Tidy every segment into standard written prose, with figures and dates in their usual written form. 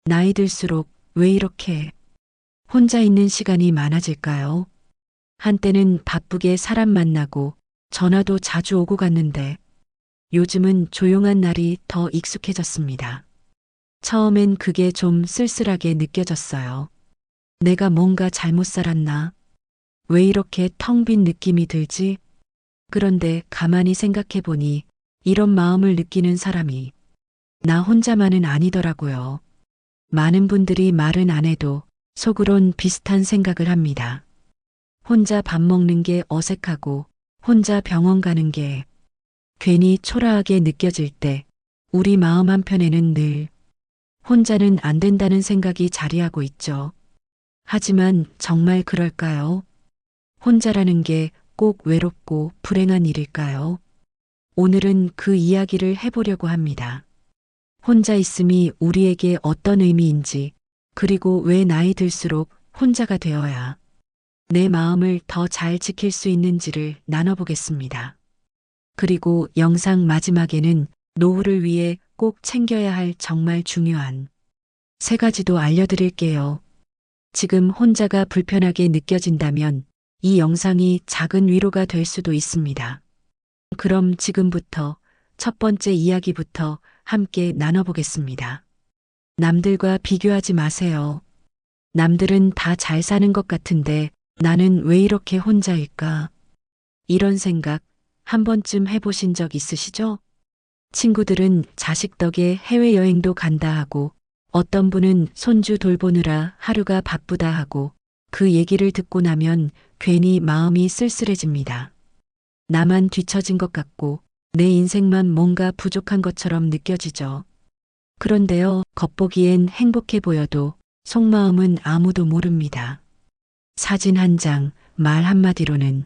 나이 들수록 왜 이렇게 혼자 있는 시간이 많아질까요? 한때는 바쁘게 사람 만나고 전화도 자주 오고 갔는데 요즘은 조용한 날이 더 익숙해졌습니다. 처음엔 그게 좀 쓸쓸하게 느껴졌어요. 내가 뭔가 잘못 살았나? 왜 이렇게 텅 빈 느낌이 들지? 그런데 가만히 생각해 보니 이런 마음을 느끼는 사람이 나 혼자만은 아니더라고요. 많은 분들이 말은 안 해도 속으론 비슷한 생각을 합니다. 혼자 밥 먹는 게 어색하고 혼자 병원 가는 게 괜히 초라하게 느껴질 때 우리 마음 한편에는 늘 혼자는 안 된다는 생각이 자리하고 있죠. 하지만 정말 그럴까요? 혼자라는 게 꼭 외롭고 불행한 일일까요? 오늘은 그 이야기를 해보려고 합니다. 혼자 있음이 우리에게 어떤 의미인지, 그리고 왜 나이 들수록 혼자가 되어야 내 마음을 더 잘 지킬 수 있는지를 나눠보겠습니다. 그리고 영상 마지막에는 노후를 위해 꼭 챙겨야 할 정말 중요한 세 가지도 알려드릴게요. 지금 혼자가 불편하게 느껴진다면 이 영상이 작은 위로가 될 수도 있습니다. 그럼 지금부터 첫 번째 이야기부터 함께 나눠보겠습니다. 남들과 비교하지 마세요. 남들은 다 잘 사는 것 같은데 나는 왜 이렇게 혼자일까? 이런 생각 한 번쯤 해보신 적 있으시죠? 친구들은 자식 덕에 해외여행도 간다 하고 어떤 분은 손주 돌보느라 하루가 바쁘다 하고 그 얘기를 듣고 나면 괜히 마음이 쓸쓸해집니다. 나만 뒤처진 것 같고 내 인생만 뭔가 부족한 것처럼 느껴지죠. 그런데요, 겉보기엔 행복해 보여도 속마음은 아무도 모릅니다. 사진 한 장, 말 한마디로는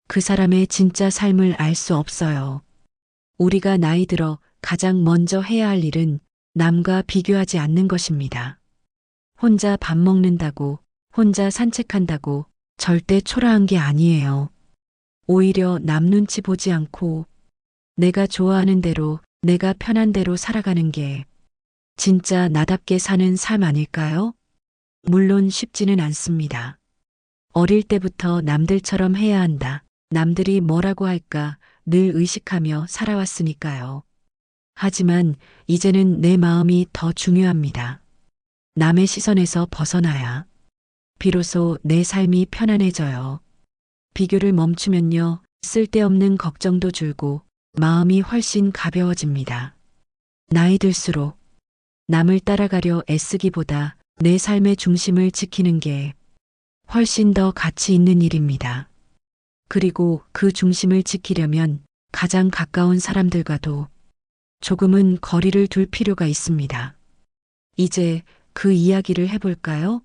그 사람의 진짜 삶을 알 수 없어요. 우리가 나이 들어 가장 먼저 해야 할 일은 남과 비교하지 않는 것입니다. 혼자 밥 먹는다고, 혼자 산책한다고 절대 초라한 게 아니에요. 오히려 남 눈치 보지 않고 내가 좋아하는 대로, 내가 편한 대로 살아가는 게 진짜 나답게 사는 삶 아닐까요? 물론 쉽지는 않습니다. 어릴 때부터 남들처럼 해야 한다. 남들이 뭐라고 할까 늘 의식하며 살아왔으니까요. 하지만 이제는 내 마음이 더 중요합니다. 남의 시선에서 벗어나야 비로소 내 삶이 편안해져요. 비교를 멈추면요, 쓸데없는 걱정도 줄고 마음이 훨씬 가벼워집니다. 나이 들수록 남을 따라가려 애쓰기보다 내 삶의 중심을 지키는 게 훨씬 더 가치 있는 일입니다. 그리고 그 중심을 지키려면 가장 가까운 사람들과도 조금은 거리를 둘 필요가 있습니다. 이제 그 이야기를 해볼까요?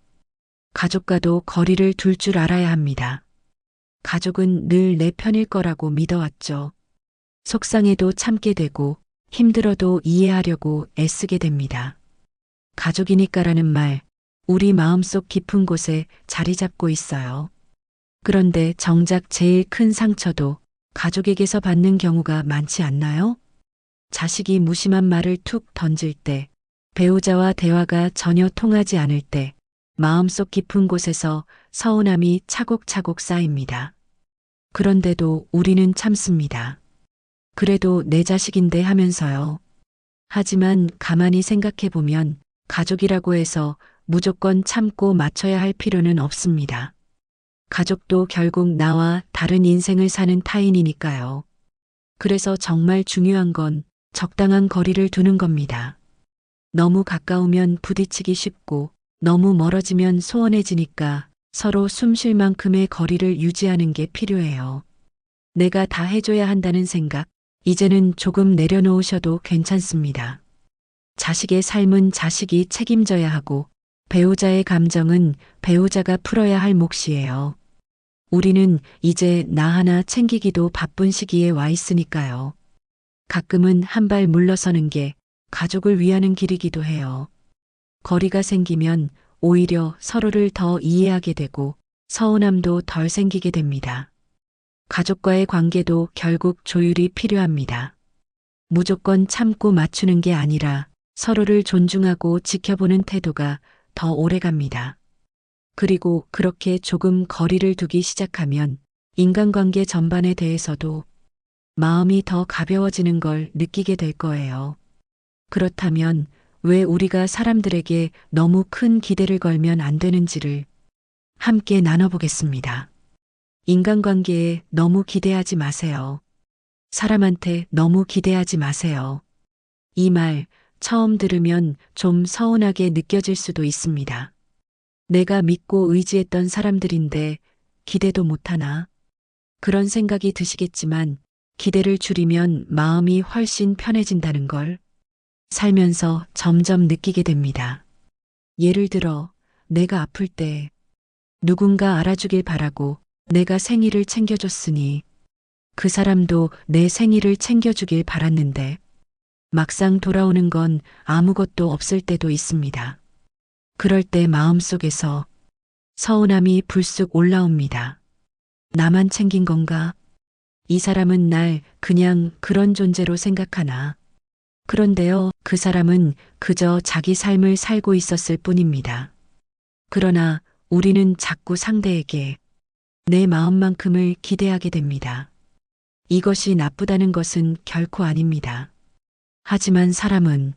가족과도 거리를 둘 줄 알아야 합니다. 가족은 늘 내 편일 거라고 믿어왔죠. 속상해도 참게 되고 힘들어도 이해하려고 애쓰게 됩니다. 가족이니까라는 말, 우리 마음속 깊은 곳에 자리 잡고 있어요. 그런데 정작 제일 큰 상처도 가족에게서 받는 경우가 많지 않나요? 자식이 무심한 말을 툭 던질 때, 배우자와 대화가 전혀 통하지 않을 때, 마음속 깊은 곳에서 서운함이 차곡차곡 쌓입니다. 그런데도 우리는 참습니다. 그래도 내 자식인데 하면서요. 하지만 가만히 생각해 보면 가족이라고 해서 무조건 참고 맞춰야 할 필요는 없습니다. 가족도 결국 나와 다른 인생을 사는 타인이니까요. 그래서 정말 중요한 건 적당한 거리를 두는 겁니다. 너무 가까우면 부딪히기 쉽고 너무 멀어지면 소원해지니까 서로 숨쉴 만큼의 거리를 유지하는 게 필요해요. 내가 다 해줘야 한다는 생각, 이제는 조금 내려놓으셔도 괜찮습니다. 자식의 삶은 자식이 책임져야 하고 배우자의 감정은 배우자가 풀어야 할 몫이에요. 우리는 이제 나 하나 챙기기도 바쁜 시기에 와 있으니까요. 가끔은 한 발 물러서는 게 가족을 위하는 길이기도 해요. 거리가 생기면 오히려 서로를 더 이해하게 되고 서운함도 덜 생기게 됩니다. 가족과의 관계도 결국 조율이 필요합니다. 무조건 참고 맞추는 게 아니라 서로를 존중하고 지켜보는 태도가 더 오래 갑니다. 그리고 그렇게 조금 거리를 두기 시작하면 인간관계 전반에 대해서도 마음이 더 가벼워지는 걸 느끼게 될 거예요. 그렇다면 왜 우리가 사람들에게 너무 큰 기대를 걸면 안 되는지를 함께 나눠보겠습니다. 인간관계에 너무 기대하지 마세요. 사람한테 너무 기대하지 마세요. 이 말 처음 들으면 좀 서운하게 느껴질 수도 있습니다. 내가 믿고 의지했던 사람들인데 기대도 못하나? 그런 생각이 드시겠지만 기대를 줄이면 마음이 훨씬 편해진다는 걸 살면서 점점 느끼게 됩니다. 예를 들어 내가 아플 때 누군가 알아주길 바라고 내가 생일을 챙겨줬으니 그 사람도 내 생일을 챙겨주길 바랐는데 막상 돌아오는 건 아무것도 없을 때도 있습니다. 그럴 때 마음속에서 서운함이 불쑥 올라옵니다. 나만 챙긴 건가? 이 사람은 날 그냥 그런 존재로 생각하나? 그런데요, 그 사람은 그저 자기 삶을 살고 있었을 뿐입니다. 그러나 우리는 자꾸 상대에게 내 마음만큼을 기대하게 됩니다. 이것이 나쁘다는 것은 결코 아닙니다. 하지만 사람은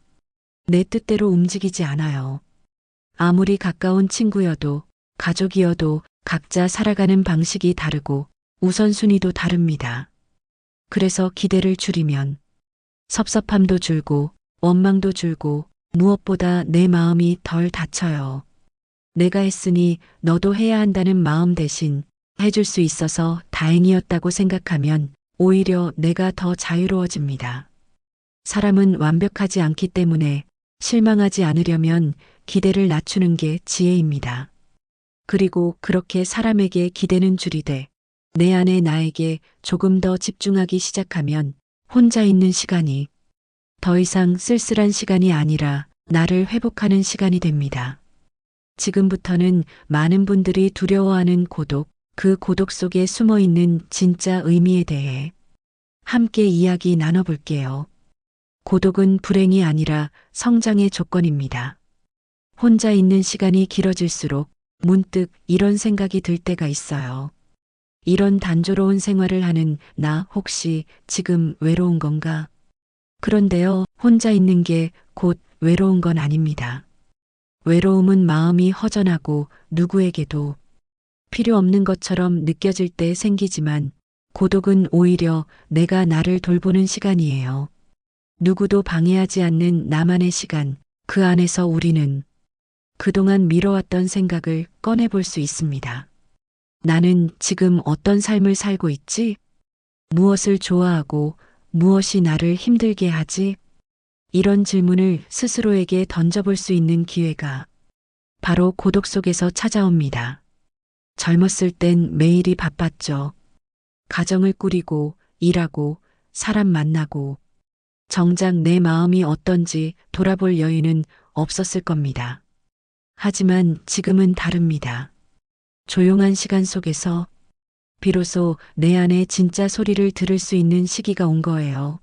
내 뜻대로 움직이지 않아요. 아무리 가까운 친구여도 가족이어도 각자 살아가는 방식이 다르고 우선순위도 다릅니다. 그래서 기대를 줄이면 섭섭함도 줄고 원망도 줄고 무엇보다 내 마음이 덜 다쳐요. 내가 했으니 너도 해야 한다는 마음 대신 해줄 수 있어서 다행이었다고 생각하면 오히려 내가 더 자유로워집니다. 사람은 완벽하지 않기 때문에 실망하지 않으려면 기대를 낮추는 게 지혜입니다. 그리고 그렇게 사람에게 기대는 줄이되 내 안에 나에게 조금 더 집중하기 시작하면 혼자 있는 시간이 더 이상 쓸쓸한 시간이 아니라 나를 회복하는 시간이 됩니다. 지금부터는 많은 분들이 두려워하는 고독, 그 고독 속에 숨어 있는 진짜 의미에 대해 함께 이야기 나눠볼게요. 고독은 불행이 아니라 성장의 조건입니다. 혼자 있는 시간이 길어질수록 문득 이런 생각이 들 때가 있어요. 이런 단조로운 생활을 하는 나 혹시 지금 외로운 건가? 그런데요, 혼자 있는 게 곧 외로운 건 아닙니다. 외로움은 마음이 허전하고 누구에게도 필요 없는 것처럼 느껴질 때 생기지만 고독은 오히려 내가 나를 돌보는 시간이에요. 누구도 방해하지 않는 나만의 시간, 그 안에서 우리는 그동안 미뤄왔던 생각을 꺼내볼 수 있습니다. 나는 지금 어떤 삶을 살고 있지? 무엇을 좋아하고 무엇이 나를 힘들게 하지? 이런 질문을 스스로에게 던져볼 수 있는 기회가 바로 고독 속에서 찾아옵니다. 젊었을 땐 매일이 바빴죠. 가정을 꾸리고 일하고 사람 만나고 정작 내 마음이 어떤지 돌아볼 여유는 없었을 겁니다. 하지만 지금은 다릅니다. 조용한 시간 속에서 비로소 내 안의 진짜 소리를 들을 수 있는 시기가 온 거예요.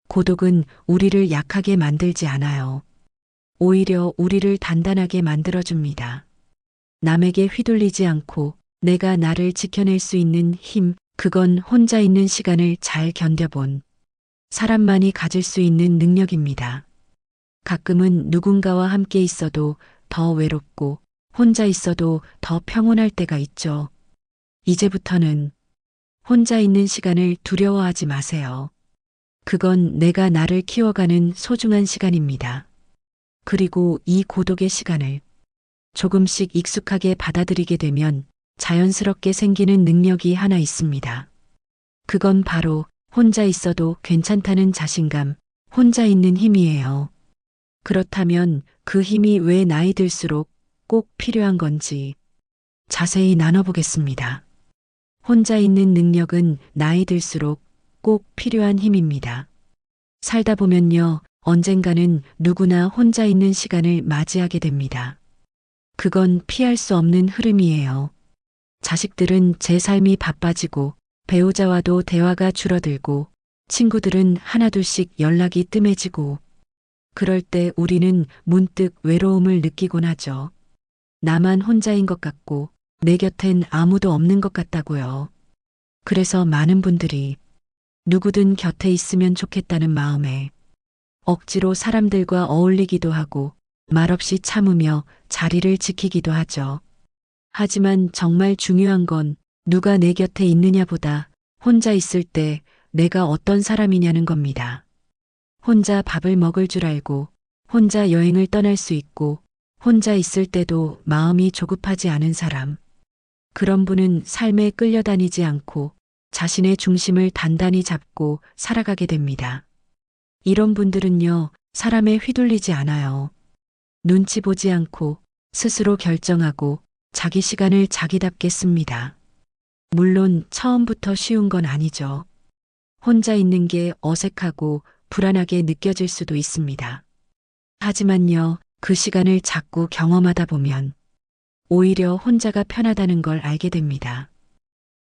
고독은 우리를 약하게 만들지 않아요. 오히려 우리를 단단하게 만들어줍니다. 남에게 휘둘리지 않고 내가 나를 지켜낼 수 있는 힘, 그건 혼자 있는 시간을 잘 견뎌본 사람만이 가질 수 있는 능력입니다. 가끔은 누군가와 함께 있어도 더 외롭고 혼자 있어도 더 평온할 때가 있죠. 이제부터는 혼자 있는 시간을 두려워하지 마세요. 그건 내가 나를 키워가는 소중한 시간입니다. 그리고 이 고독의 시간을 조금씩 익숙하게 받아들이게 되면 자연스럽게 생기는 능력이 하나 있습니다. 그건 바로 혼자 있어도 괜찮다는 자신감, 혼자 있는 힘이에요. 그렇다면 그 힘이 왜 나이 들수록 꼭 필요한 건지 자세히 나눠보겠습니다. 혼자 있는 능력은 나이 들수록 꼭 필요한 힘입니다. 살다 보면요, 언젠가는 누구나 혼자 있는 시간을 맞이하게 됩니다. 그건 피할 수 없는 흐름이에요. 자식들은 제 삶이 바빠지고 배우자와도 대화가 줄어들고 친구들은 하나둘씩 연락이 뜸해지고 그럴 때 우리는 문득 외로움을 느끼곤 하죠. 나만 혼자인 것 같고 내 곁엔 아무도 없는 것 같다고요. 그래서 많은 분들이 누구든 곁에 있으면 좋겠다는 마음에 억지로 사람들과 어울리기도 하고 말없이 참으며 자리를 지키기도 하죠. 하지만 정말 중요한 건 누가 내 곁에 있느냐보다 혼자 있을 때 내가 어떤 사람이냐는 겁니다. 혼자 밥을 먹을 줄 알고 혼자 여행을 떠날 수 있고 혼자 있을 때도 마음이 조급하지 않은 사람. 그런 분은 삶에 끌려다니지 않고 자신의 중심을 단단히 잡고 살아가게 됩니다. 이런 분들은요, 사람에 휘둘리지 않아요. 눈치 보지 않고 스스로 결정하고 자기 시간을 자기답게 씁니다. 물론 처음부터 쉬운 건 아니죠. 혼자 있는 게 어색하고 불안하게 느껴질 수도 있습니다. 하지만요, 그 시간을 자꾸 경험하다 보면 오히려 혼자가 편하다는 걸 알게 됩니다.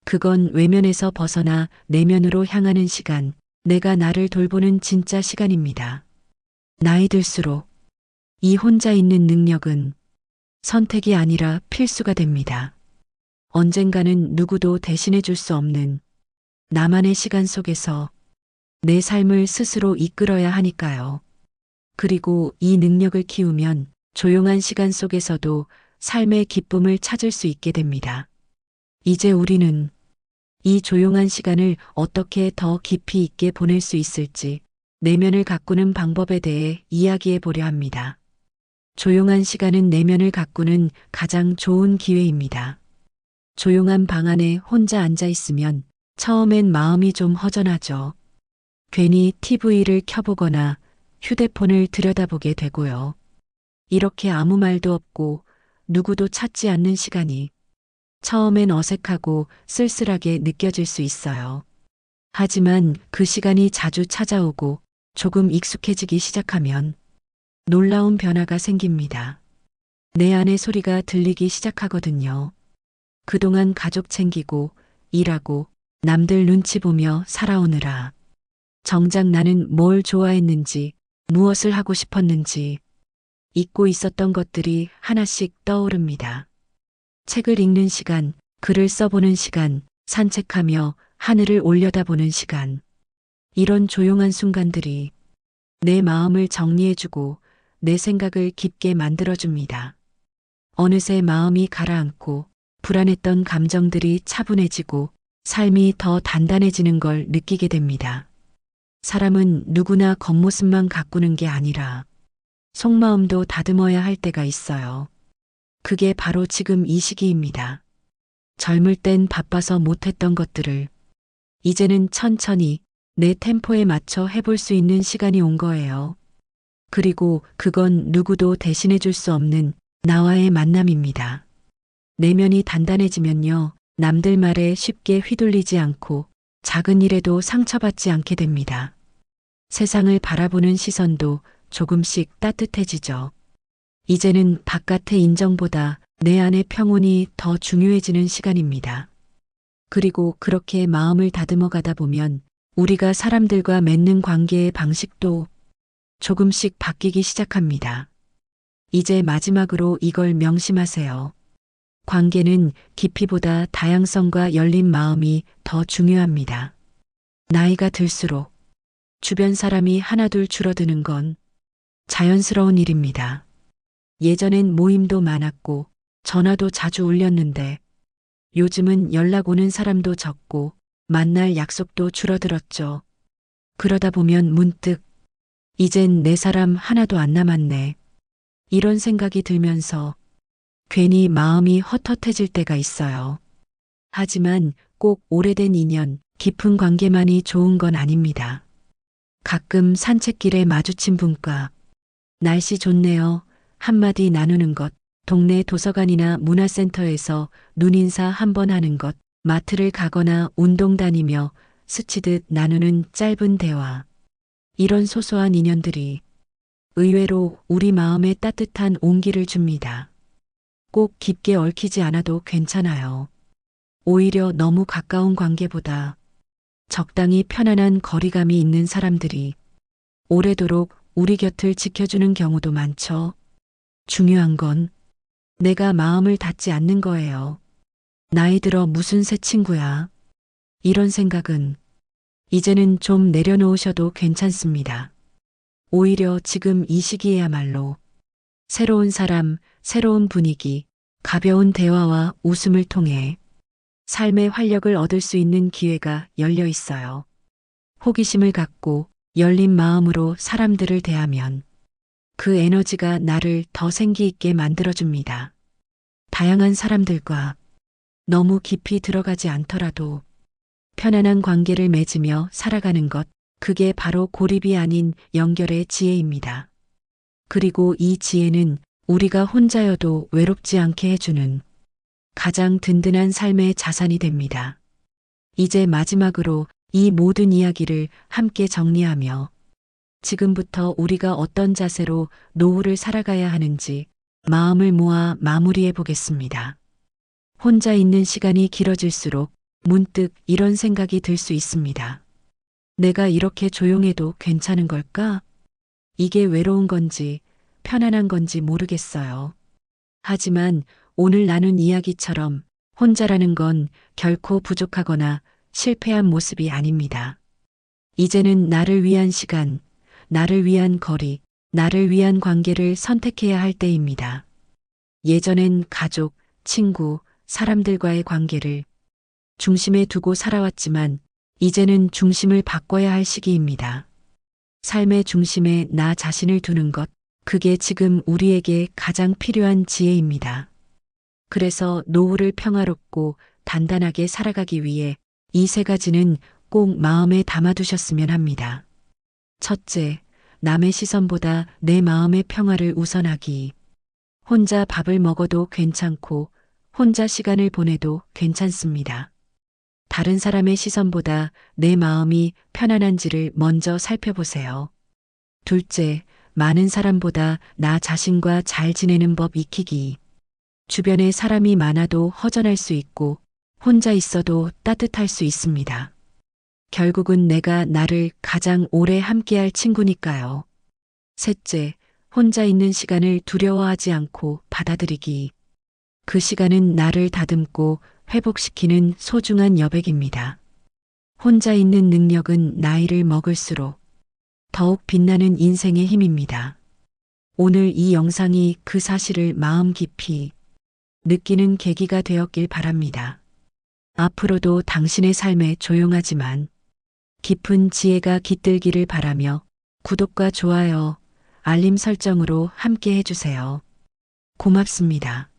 그건 외면에서 벗어나 내면으로 향하는 시간, 내가 나를 돌보는 진짜 시간입니다. 나이 들수록 이 혼자 있는 능력은 선택이 아니라 필수가 됩니다. 언젠가는 누구도 대신해 줄 수 없는 나만의 시간 속에서 내 삶을 스스로 이끌어야 하니까요. 그리고 이 능력을 키우면 조용한 시간 속에서도 삶의 기쁨을 찾을 수 있게 됩니다. 이제 우리는 이 조용한 시간을 어떻게 더 깊이 있게 보낼 수 있을지 내면을 가꾸는 방법에 대해 이야기해 보려 합니다. 조용한 시간은 내면을 가꾸는 가장 좋은 기회입니다. 조용한 방 안에 혼자 앉아 있으면 처음엔 마음이 좀 허전하죠. 괜히 TV를 켜보거나 휴대폰을 들여다보게 되고요. 이렇게 아무 말도 없고 누구도 찾지 않는 시간이 처음엔 어색하고 쓸쓸하게 느껴질 수 있어요. 하지만 그 시간이 자주 찾아오고 조금 익숙해지기 시작하면 놀라운 변화가 생깁니다. 내 안의 소리가 들리기 시작하거든요. 그동안 가족 챙기고 일하고 남들 눈치 보며 살아오느라 정작 나는 뭘 좋아했는지 무엇을 하고 싶었는지 잊고 있었던 것들이 하나씩 떠오릅니다. 책을 읽는 시간, 글을 써보는 시간, 산책하며 하늘을 올려다보는 시간. 이런 조용한 순간들이 내 마음을 정리해주고 내 생각을 깊게 만들어줍니다. 어느새 마음이 가라앉고 불안했던 감정들이 차분해지고 삶이 더 단단해지는 걸 느끼게 됩니다. 사람은 누구나 겉모습만 가꾸는 게 아니라 속마음도 다듬어야 할 때가 있어요. 그게 바로 지금 이 시기입니다. 젊을 땐 바빠서 못했던 것들을 이제는 천천히 내 템포에 맞춰 해볼 수 있는 시간이 온 거예요. 그리고 그건 누구도 대신해 줄 수 없는 나와의 만남입니다. 내면이 단단해지면요, 남들 말에 쉽게 휘둘리지 않고 작은 일에도 상처받지 않게 됩니다. 세상을 바라보는 시선도 조금씩 따뜻해지죠. 이제는 바깥의 인정보다 내 안의 평온이 더 중요해지는 시간입니다. 그리고 그렇게 마음을 다듬어 가다 보면 우리가 사람들과 맺는 관계의 방식도 조금씩 바뀌기 시작합니다. 이제 마지막으로 이걸 명심하세요. 관계는 깊이보다 다양성과 열린 마음이 더 중요합니다. 나이가 들수록 주변 사람이 하나둘 줄어드는 건 자연스러운 일입니다. 예전엔 모임도 많았고 전화도 자주 울렸는데 요즘은 연락 오는 사람도 적고 만날 약속도 줄어들었죠. 그러다 보면 문득 이젠 내 사람 하나도 안 남았네. 이런 생각이 들면서 괜히 마음이 헛헛해질 때가 있어요. 하지만 꼭 오래된 인연, 깊은 관계만이 좋은 건 아닙니다. 가끔 산책길에 마주친 분과 날씨 좋네요. 한마디 나누는 것, 동네 도서관이나 문화센터에서 눈인사 한번 하는 것, 마트를 가거나 운동 다니며 스치듯 나누는 짧은 대화. 이런 소소한 인연들이 의외로 우리 마음에 따뜻한 온기를 줍니다. 꼭 깊게 얽히지 않아도 괜찮아요. 오히려 너무 가까운 관계보다 적당히 편안한 거리감이 있는 사람들이 오래도록 우리 곁을 지켜주는 경우도 많죠. 중요한 건 내가 마음을 닫지 않는 거예요. 나이 들어 무슨 새 친구야. 이런 생각은 이제는 좀 내려놓으셔도 괜찮습니다. 오히려 지금 이 시기에야말로 새로운 사람, 새로운 분위기, 가벼운 대화와 웃음을 통해 삶의 활력을 얻을 수 있는 기회가 열려 있어요. 호기심을 갖고 열린 마음으로 사람들을 대하면 그 에너지가 나를 더 생기 있게 만들어줍니다. 다양한 사람들과 너무 깊이 들어가지 않더라도 편안한 관계를 맺으며 살아가는 것, 그게 바로 고립이 아닌 연결의 지혜입니다. 그리고 이 지혜는 우리가 혼자여도 외롭지 않게 해주는 가장 든든한 삶의 자산이 됩니다. 이제 마지막으로 이 모든 이야기를 함께 정리하며 지금부터 우리가 어떤 자세로 노후를 살아가야 하는지 마음을 모아 마무리해 보겠습니다. 혼자 있는 시간이 길어질수록 문득 이런 생각이 들 수 있습니다. 내가 이렇게 조용해도 괜찮은 걸까? 이게 외로운 건지 편안한 건지 모르겠어요. 하지만 오늘 나눈 이야기처럼 혼자라는 건 결코 부족하거나 실패한 모습이 아닙니다. 이제는 나를 위한 시간, 나를 위한 거리, 나를 위한 관계를 선택해야 할 때입니다. 예전엔 가족, 친구, 사람들과의 관계를 중심에 두고 살아왔지만 이제는 중심을 바꿔야 할 시기입니다. 삶의 중심에 나 자신을 두는 것, 그게 지금 우리에게 가장 필요한 지혜입니다. 그래서 노후를 평화롭고 단단하게 살아가기 위해 이 세 가지는 꼭 마음에 담아두셨으면 합니다. 첫째, 남의 시선보다 내 마음의 평화를 우선하기. 혼자 밥을 먹어도 괜찮고 혼자 시간을 보내도 괜찮습니다. 다른 사람의 시선보다 내 마음이 편안한지를 먼저 살펴보세요. 둘째, 많은 사람보다 나 자신과 잘 지내는 법 익히기. 주변에 사람이 많아도 허전할 수 있고 혼자 있어도 따뜻할 수 있습니다. 결국은 내가 나를 가장 오래 함께할 친구니까요. 셋째, 혼자 있는 시간을 두려워하지 않고 받아들이기. 그 시간은 나를 다듬고 회복시키는 소중한 여백입니다. 혼자 있는 능력은 나이를 먹을수록 더욱 빛나는 인생의 힘입니다. 오늘 이 영상이 그 사실을 마음 깊이 느끼는 계기가 되었길 바랍니다. 앞으로도 당신의 삶에 조용하지만 깊은 지혜가 깃들기를 바라며 구독과 좋아요, 알림 설정으로 함께 해주세요. 고맙습니다.